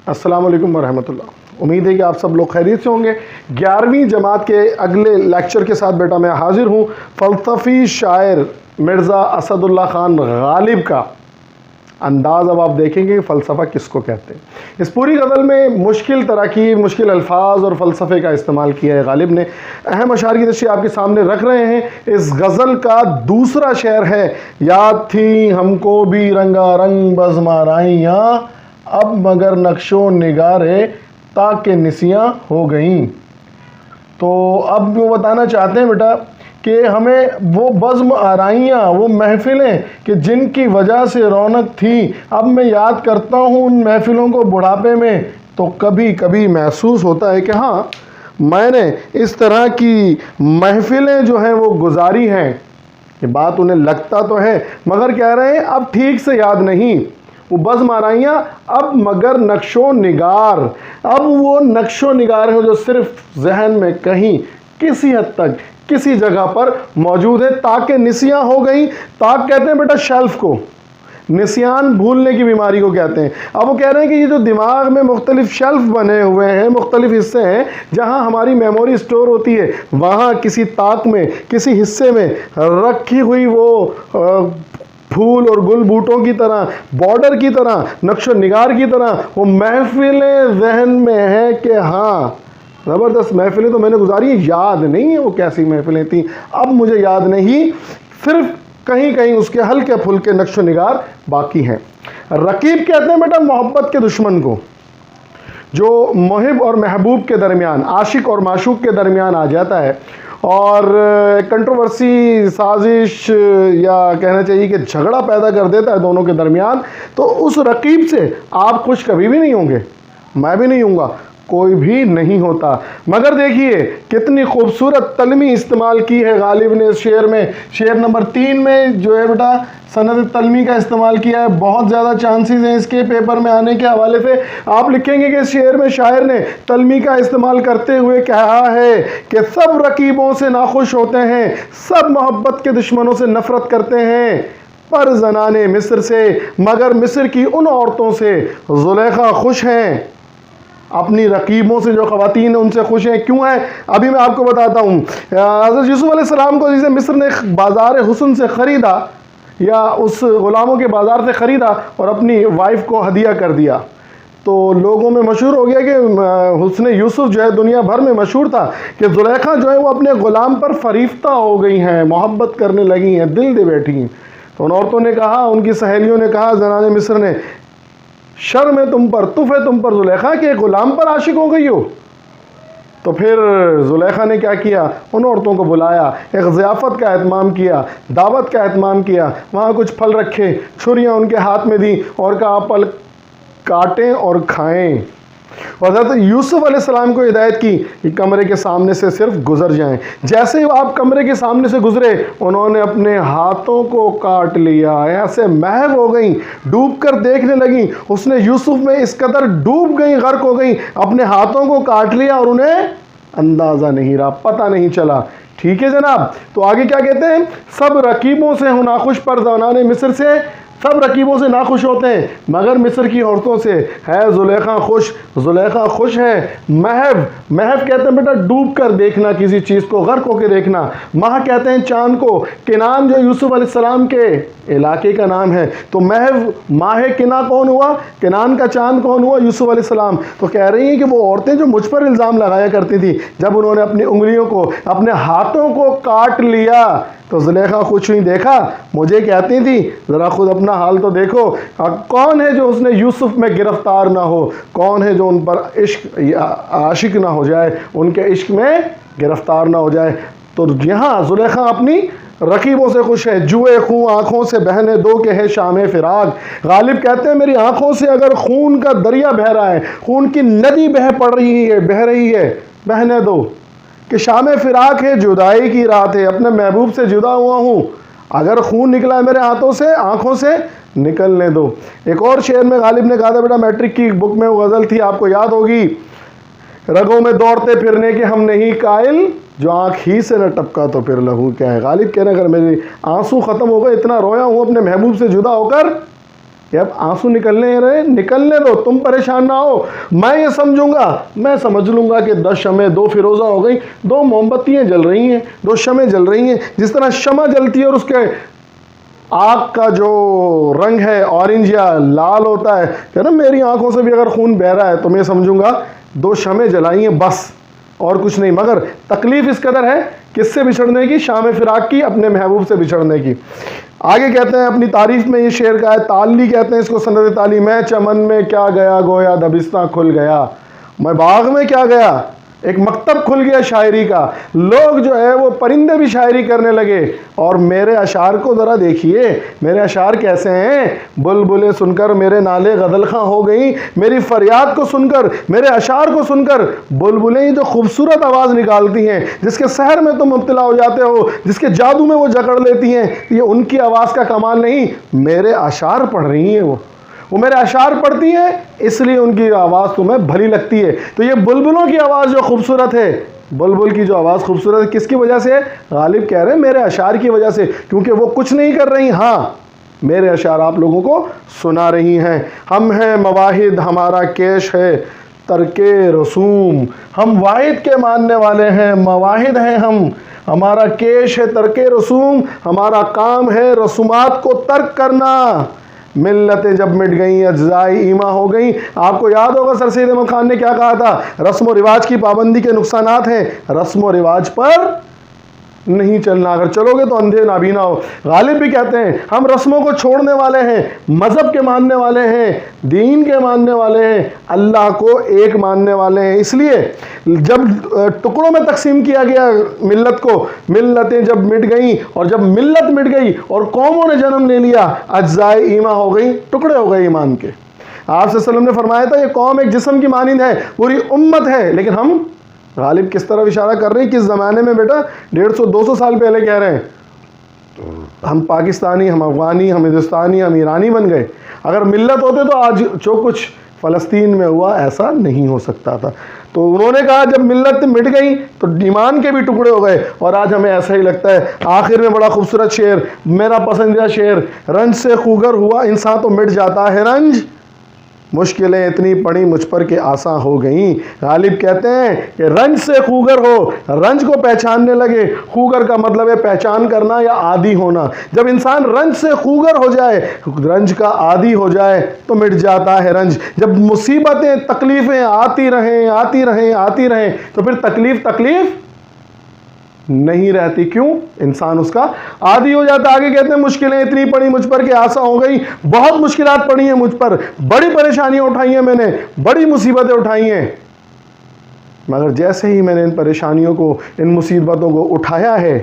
अस्सलाम वालेकुम वरहमतुल्लाह। उम्मीद है कि आप सब लोग खैरियत से होंगे। 11वीं जमात के अगले लेक्चर के साथ बेटा मैं हाजिर हूँ। फ़लसफ़ी शायर मिर्ज़ा असदुल्ला ख़ान गालिब का अंदाज़ अब आप देखेंगे कि फ़लसफ़ा किसको कहते हैं। इस पूरी गज़ल में मुश्किल तरकीब, मुश्किल अल्फाज और फ़लसफ़े का इस्तेमाल किया है गालिब ने। अहम अशार की तशरीह आपके सामने रख रहे हैं। इस गज़ल का दूसरा शेर है, याद थी हमको भी रंगा रंग बज़माराइयाँ, अब मगर नक्शो निगारे ताके निसियाँ हो गईं। तो अब वो बताना चाहते हैं बेटा कि हमें वो बज़्म आराइयाँ, वो महफ़िलें कि जिनकी वजह से रौनक थी, अब मैं याद करता हूँ उन महफ़िलों को बुढ़ापे में, तो कभी कभी महसूस होता है कि हाँ, मैंने इस तरह की महफ़िलें जो हैं वो गुजारी हैं। ये बात उन्हें लगता तो है, मगर कह रहे हैं अब ठीक से याद नहीं। वो बज़्म आराइयाँ अब मगर नक्शो निगार, अब वो नक्शो निगार हैं जो सिर्फ जहन में कहीं किसी हद तक किसी जगह पर मौजूद है। ताकि निसियाँ हो गई। ताक कहते हैं बेटा शेल्फ को, निसियान भूलने की बीमारी को कहते हैं। अब वो कह रहे हैं कि ये जो दिमाग में मुख्तलिफ शेल्फ बने हुए हैं, मुख्तलिफ हिस्से हैं जहाँ हमारी मेमोरी स्टोर होती है, वहाँ किसी ताक में, किसी हिस्से में रखी हुई वो फूल और गुल बूटों की तरह, बॉर्डर की तरह, नक्शो निगार की तरह वो महफिलें जहन में है कि हाँ, ज़बरदस्त महफिलें तो मैंने गुजारी, याद नहीं है वो कैसी महफिलें थीं, अब मुझे याद नहीं, सिर्फ कहीं कहीं उसके हल्के फुल्के नक्शो निगार बाकी हैं। रकीब कहते हैं बेटा मोहब्बत के दुश्मन को, जो मुहिब और महबूब के दरमियान, आशिक और माशूक के दरमियान आ जाता है और कंट्रोवर्सी, साजिश या कहना चाहिए कि झगड़ा पैदा कर देता है दोनों के दरमियान। तो उस रकीब से आप खुश कभी भी नहीं होंगे, मैं भी नहीं हूँगा, कोई भी नहीं होता। मगर देखिए कितनी खूबसूरत तलमी इस्तेमाल की है गालिब ने इस शेर में। शेर नंबर 3 में जो है बेटा सनद तलमी का इस्तेमाल किया है। बहुत ज़्यादा चांसेस हैं इसके पेपर में आने के हवाले से। आप लिखेंगे कि इस शेर में शायर ने तलमी का इस्तेमाल करते हुए कहा है कि सब रकीबों से नाखुश होते हैं, सब मोहब्बत के दुश्मनों से नफ़रत करते हैं, पर ज़नाने मिस्र से, मगर मिस्र की उन औरतों से ज़ुलेखा खुश हैं। अपनी रकीबों से जो ख़वातीन हैं उनसे खुश हैं। क्यों है अभी मैं आपको बताता हूँ। हज़रत यूसुफ़ अलैहिस्सलाम को जिसे मिस्र ने बाज़ार हुस्न से ख़रीदा या उस ग़ुलामों के बाज़ार से ख़रीदा और अपनी वाइफ को हदिया कर दिया, तो लोगों में मशहूर हो गया कि हुस्न यूसुफ़ जो है दुनिया भर में मशहूर था कि ज़ुलेखा जो है वो अपने ग़ुलाम पर फ़रीफ्ता हो गई हैं, मोहब्बत करने लगी हैं, दिल दे बैठी हैं। तो उन औरतों ने कहा, उनकी सहेलियों ने कहा, ज़नाने मिस्र ने, शर्म है तुम पर, तुफ़ है तुम पर ज़ुलेखा के ग़ुलाम पर आशिक हो गई हो। तो फिर ज़ुलेखा ने क्या किया, उन औरतों को बुलाया, एक ज़ियाफ़त का एहतमाम किया, दावत का एहतमाम किया, वहाँ कुछ फल रखे, छुरियाँ उनके हाथ में दी और कहा फल काटें और खाएं। और हज़रत यूसुफ़ अलैहिस्सलाम को हिदायत की कि कमरे के सामने से सिर्फ गुज़र जाएं। जैसे ही आप कमरे के सामने से गुज़रे, उन्होंने अपने हाथों को काट लिया, ऐसे महव हो गई, डूब कर देखने लगी। उसने यूसुफ़ में इस कदर डूब गई, गर्क हो गई, अपने हाथों को काट लिया और उन्हें अंदाज़ा नहीं रहा, पता नहीं चला। ठीक है जनाब। तो आगे क्या कहते हैं, सब रकीबों से हूँ नाखुश, पर ज़नाने मिस्र से, सब रकीबों से नाखुश होते हैं मगर मिस्र की औरतों से है ज़ुलेखा खुश। ज़ुलेखा खुश है। महव, महव कहते हैं बेटा डूब कर देखना किसी चीज़ को, गर्क होकर देखना। माह कहते हैं चाँद को। किनान जो यूसुफ़ अलैहिस्सलाम के इलाके का नाम है, तो महव, माह किना कौन हुआ, किनान का चाँद कौन हुआ, यूसुफ़ अलैहिस्सलाम। तो कह रही हैं कि वो औरतें जो मुझ पर इल्ज़ाम लगाया करती थी, जब उन्होंने अपनी उंगलियों को, अपने हाथों को काट लिया तो ज़ुलेखा खुश हुई। देखा, मुझे कहती थी, ज़रा खुद अपना हाल तो देखो। कौन है जो उसने यूसुफ़ में गिरफ़्तार ना हो, कौन है जो उन पर इश्क आशिक ना हो जाए, उनके इश्क में गिरफ़्तार ना हो जाए। तो यहाँ ज़ुलेखा अपनी रकीबों से खुश है। जुए खून आँखों से बहने दो के है शाम फ़िराक। गालिब कहते हैं मेरी आँखों से अगर खून का दरिया बह रहा है, खून की नदी बह पड़ रही है, बह रही है, बहने दो कि शाम फ़िराक है, जुदाई की रात है, अपने महबूब से जुदा हुआ हूँ, अगर खून निकला है मेरे हाथों से, आँखों से, निकलने दो। एक और शेर में गालिब ने कहा था बेटा, मैट्रिक की बुक में वो गज़ल थी, आपको याद होगी, रगों में दौड़ते फिरने के हम नहीं कायल, जो आँख ही से न टपका तो फिर लहू क्या है। गालिब कहना अगर मेरे आंसू ख़त्म हो गए, इतना रोया हूँ अपने महबूब से जुदा होकर, कि अब आंसू निकलने रहे, निकलने दो, तुम परेशान ना हो, मैं ये समझूंगा, मैं समझ लूंगा कि 10 शमें 2 फिरोज़ा हो गई, 2 मोमबत्तियाँ जल रही हैं, 2 शमें जल रही हैं। जिस तरह शमा जलती है और उसके आग का जो रंग है ऑरेंज या लाल होता है, क्या ना, मेरी आंखों से भी अगर खून बह रहा है तो मैं समझूंगा 2 शमें जलाई हैं बस, और कुछ नहीं। मगर तकलीफ़ इस कदर है किससे बिछड़ने की? शाम फिराक की, अपने महबूब से बिछड़ने की। आगे कहते हैं अपनी तारीफ में, ये शेर का है, ताली कहते हैं इसको, सनद ताली। मैं चमन में क्या गया गोया दबिस्तां खुल गया, मैं बाग में क्या गया, एक मकतब खुल गया शायरी का। लोग जो है वो परिंदे भी शायरी करने लगे। और मेरे अशार को ज़रा देखिए, मेरे अशार कैसे हैं। बुलबुलें सुनकर मेरे नाले गदलखां हो गई, मेरी फरियाद को सुनकर, मेरे अशार को सुनकर बुलबुलें ही जो खूबसूरत आवाज़ निकालती हैं, जिसके सहर में तुम मुब्तला हो जाते हो, जिसके जादू में वो जकड़ लेती हैं, ये उनकी आवाज़ का कमाल नहीं, मेरे अशार पढ़ रही हैं वो मेरे अशार पढ़ती हैं, इसलिए उनकी आवाज़ तुम्हें भली लगती है। तो ये बुलबुलों की आवाज़ जो खूबसूरत है, बुलबुल की जो आवाज़ खूबसूरत है, किसकी वजह से? गालिब कह रहे हैं मेरे अशार की वजह से, क्योंकि वो कुछ नहीं कर रही, हाँ मेरे अशार आप लोगों को सुना रही हैं। हम हैं मवाहिद, हमारा केश है तरके रसूम, हम वाहिद के मानने वाले हैं, मवाहिद हैं हम, हमारा केश है तरके रसूम, हमारा काम है रसूमात को तर्क करना। मिल्लतें जब मिट गई अज्जाए ईमा हो गई। आपको याद होगा सर सैयद अहमद खान ने क्या कहा था, रस्म व रिवाज की पाबंदी के नुकसानात हैं, रस्म व रिवाज पर नहीं चलना, अगर चलोगे तो अंधे नाबीना हो। गालिब भी कहते हैं हम रस्मों को छोड़ने वाले हैं, मज़हब के मानने वाले हैं, दीन के मानने वाले हैं, अल्लाह को एक मानने वाले हैं। इसलिए जब टुकड़ों में तकसीम किया गया मिल्लत को, मिल्लतें जब मिट गई, और जब मिल्लत मिट गई और कौमों ने जन्म ले लिया, अज्जाए ईमा हो गई, टुकड़े हो गए ईमान के। आप सल्लल्लाहु अलैहि वसल्लम ने फरमाया था ये कौम एक जिस्म की मानिंद है, पूरी उम्मत है, लेकिन हम गालिब किस तरफ इशारा कर रहे हैं, किस ज़माने में बेटा, 150-200 साल पहले कह रहे हैं हम पाकिस्तानी, हम अफ़गानी, हम हिंदुस्तानी, हम ईरानी बन गए। अगर मिल्लत होते तो आज जो कुछ फ़लस्तीन में हुआ ऐसा नहीं हो सकता था। तो उन्होंने कहा जब मिल्लत मिट गई तो ईमान के भी टुकड़े हो गए, और आज हमें ऐसा ही लगता है। आखिर में बड़ा खूबसूरत शेर, मेरा पसंदीदा शेर, रंज से खूगर हुआ इंसान तो मिट जाता है रंज, मुश्किलें इतनी पड़ी मुझ पर के आसान हो गई। गालिब कहते हैं कि रंज से खूगर हो, रंज को पहचानने लगे। खूगर का मतलब है पहचान करना या आदी होना। जब इंसान रंज से खूगर हो जाए, रंज का आदी हो जाए तो मिट जाता है रंज। जब मुसीबतें तकलीफ़ें आती रहें आती रहें आती रहें तो फिर तकलीफ़ नहीं रहती। क्यों? इंसान उसका आदी हो जाता। आगे कहते हैं मुश्किलें इतनी पड़ी मुझ पर कि आसा हो गई, बहुत मुश्किलात पड़ी हैं मुझ पर, बड़ी परेशानियां उठाई हैं मैंने, बड़ी मुसीबतें उठाई हैं, मगर जैसे ही मैंने इन परेशानियों को, इन मुसीबतों को उठाया है,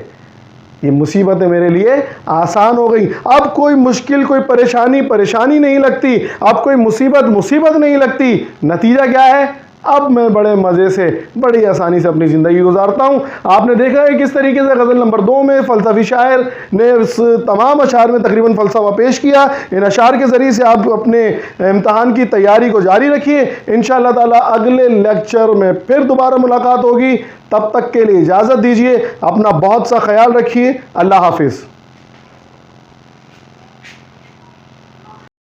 ये मुसीबतें मेरे लिए आसान हो गई। अब कोई मुश्किल, कोई परेशानी नहीं लगती, अब कोई मुसीबत नहीं लगती। नतीजा क्या है? अब मैं बड़े मज़े से, बड़ी आसानी से अपनी ज़िंदगी गुजारता हूँ। आपने देखा है किस तरीके से गज़ल नंबर 2 में फ़लसफ़ी शायर ने इस तमाम अशार में तकरीबन फ़लसफ़ा पेश किया। इन अशार के ज़रिए से आप अपने इम्तहान की तैयारी को जारी रखिए। इंशाअल्लाह ताला अगले लेक्चर में फिर दोबारा मुलाकात होगी। तब तक के लिए इजाज़त दीजिए, अपना बहुत सा ख्याल रखिए। अल्लाह हाफिज़।